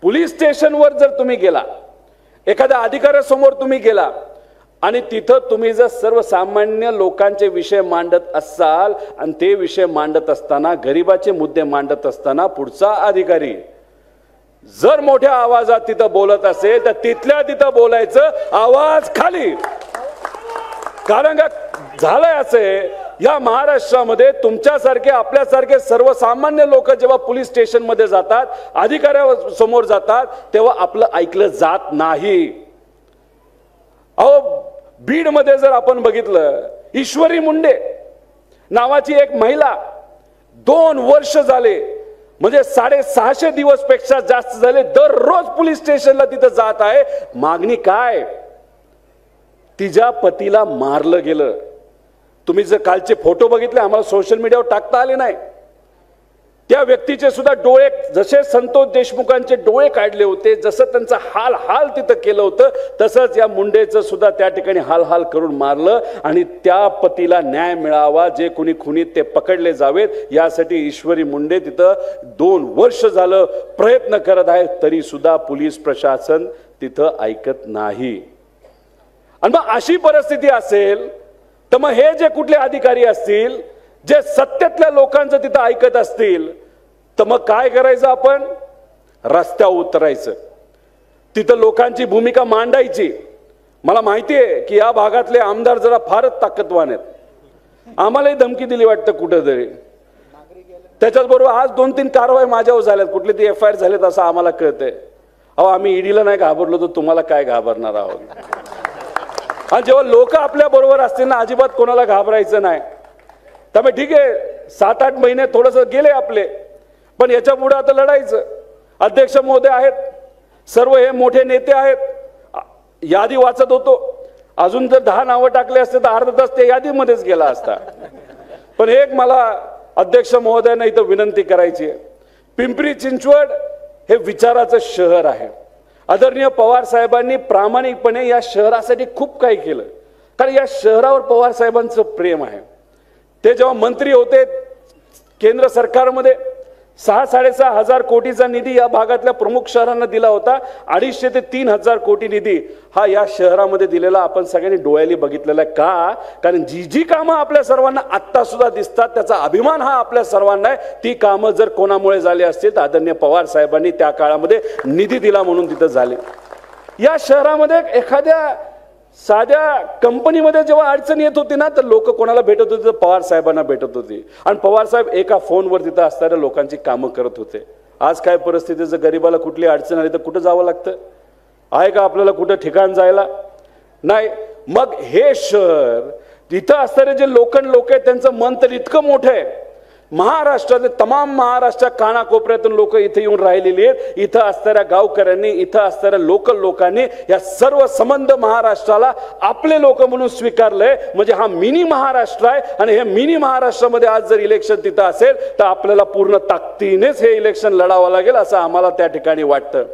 Police स्टेशनवर जर तुम्ही गेला, एखाद्या अधिकाऱ्यासमोर तुम्ही गेला आणि तिथं तुम्ही जर सर्वसामान्य लोकांचे विषय मांडत असाल आणि ते विषय मांडत असताना, गरिबाचे मुद्दे मांडत असताना पुढचा अधिकारी जर मोठ्या आवाजात तिथं बोलत असेल तर तिथल्या तिथं बोलायचं, आवाज खाली. कारण का झालंय असे, या महाराष्ट्रामध्ये तुमच्यासारखे आपल्यासारखे सर्वसामान्य लोक जेव्हा पोलीस स्टेशन मध्ये जातात, अधिकाऱ्यासमोर जातात, तेव्हा आपलं ऐकलं जात नाही. अहो, बीड मध्ये जर आपण बघितलं, ईश्वरी मुंडे नावाची एक महिला 2 वर्ष झाले, म्हणजे 650 दिवस पेक्षा जास्त झाले, दररोज पोलीस स्टेशनला तिथं जात आहे. मागणी काय? तिच्या पतीला मारलं गेलं. तुम्ही जर कालचे फोटो बघितले, आम्हाला सोशल मीडियावर टाकता आले नाही, त्या व्यक्तीचे सुद्धा डोळे जसे संतोष देशमुखांचे डोळे काढले होते, जसं त्यांचा हाल हाल तिथं केलं होतं, तसंच या मुंडेचं सुद्धा त्या ठिकाणी हाल हाल करून मारलं. आणि त्या पतीला न्याय मिळावा, जे कोणी खुनीत ते पकडले जावेत, यासाठी ईश्वरी मुंडे तिथं 2 वर्ष झालं प्रयत्न करत आहे, तरी सुद्धा पोलीस प्रशासन तिथं ऐकत नाही. आणि मग अशी परिस्थिती असेल तर मग हे जे कुठले अधिकारी असतील, जे सत्तेतल्या लोकांचं तिथं ऐकत असतील, तर मग काय करायचं? आपण रस्त्यावर उतरायचं, तिथं लोकांची भूमिका मांडायची. मला माहिती आहे की या भागातले आमदार जरा फारच ताकदवान आहेत, आम्हालाही धमकी दिली वाटतं कुठेतरी. त्याच्याचबरोबर आज 2-3 कारवाई माझ्यावर झाल्यात, कुठले ती FIR झालेत असं आम्हाला कळतंय. अहो, आम्ही ईडीला नाही घाबरलो तर तुम्हाला काय घाबरणार आहोत? आणि जेव्हा लोक आपल्या बरोबर असतील ना, अजिबात कोणाला घाबरायचं नाही. त्यामुळे ठीक आहे, 7-8 महिने थोडंसं गेले आपले, पण याच्या पुढे आता लढायचं. अध्यक्ष महोदय आहेत, सर्व हे मोठे नेते आहेत, यादी वाचत होतो, अजून जर 10 नावं टाकले असते तर अर्धा तास ते यादीमध्येच गेला असता. पण एक मला अध्यक्ष महोदयांना इथं विनंती करायची आहे, पिंपरी चिंचवड हे विचाराचं शहर आहे. आदरणीय पवार साहेबांनी प्रामाणिकपणे या शहरासाठी खूप काही केलं, कारण या शहरावर पवार साहेबांचं प्रेम आहे. ते जेव्हा मंत्री होते केंद्र सरकारमध्ये, 6-6.5 हजार कोटीचा निधी या भागातल्या प्रमुख शहरांना दिला होता. 250 ते 3,000 कोटी निधी हा या शहरामध्ये दिलेला आपण सगळ्यांनी डोळ्याली बघितलेला आहे. का? कारण जी जी कामं आपल्या सर्वांना आत्ता सुद्धा दिसतात, त्याचा अभिमान हा आपल्या सर्वांना आहे. ती कामं जर कोणामुळे झाली असतील तर आदरणीय पवार साहेबांनी त्या काळामध्ये निधी दिला म्हणून तिथं झाले. या शहरामध्ये एखाद्या साध्या कंपनीमध्ये जेव्हा अडचण येत होती ना, तर लोक कोणाला भेटत होते? तर पवार साहेबांना भेटत होती. आणि पवार साहेब एका फोनवर तिथं असणाऱ्या लोकांची कामं करत होते. आज काय परिस्थिती? जर गरीबाला कुठली अडचण आली तर कुठं जावं लागतं? आहे का आपल्याला कुठं ठिकाण जायला? नाही. मग हे शहर, तिथं असणारे जे लोक आहेत, त्यांचं मन तर इतकं मोठं आहे. महाराष्ट्रातले तमाम महाराष्ट्र कानाकोपऱ्यातून लोक इथे येऊन राहिलेली आहेत. इथं असणाऱ्या गावकऱ्यांनी, इथं असणाऱ्या लोकल लोकांनी या सर्व संबंध महाराष्ट्राला आपले लोक म्हणून स्वीकारलंय. म्हणजे हा मिनी महाराष्ट्र आहे. आणि हे मिनी महाराष्ट्रामध्ये आज जर इलेक्शन तिथं असेल तर आपल्याला पूर्ण ताकदीनेच हे इलेक्शन लढावं लागेल असं आम्हाला त्या ठिकाणी वाटतं.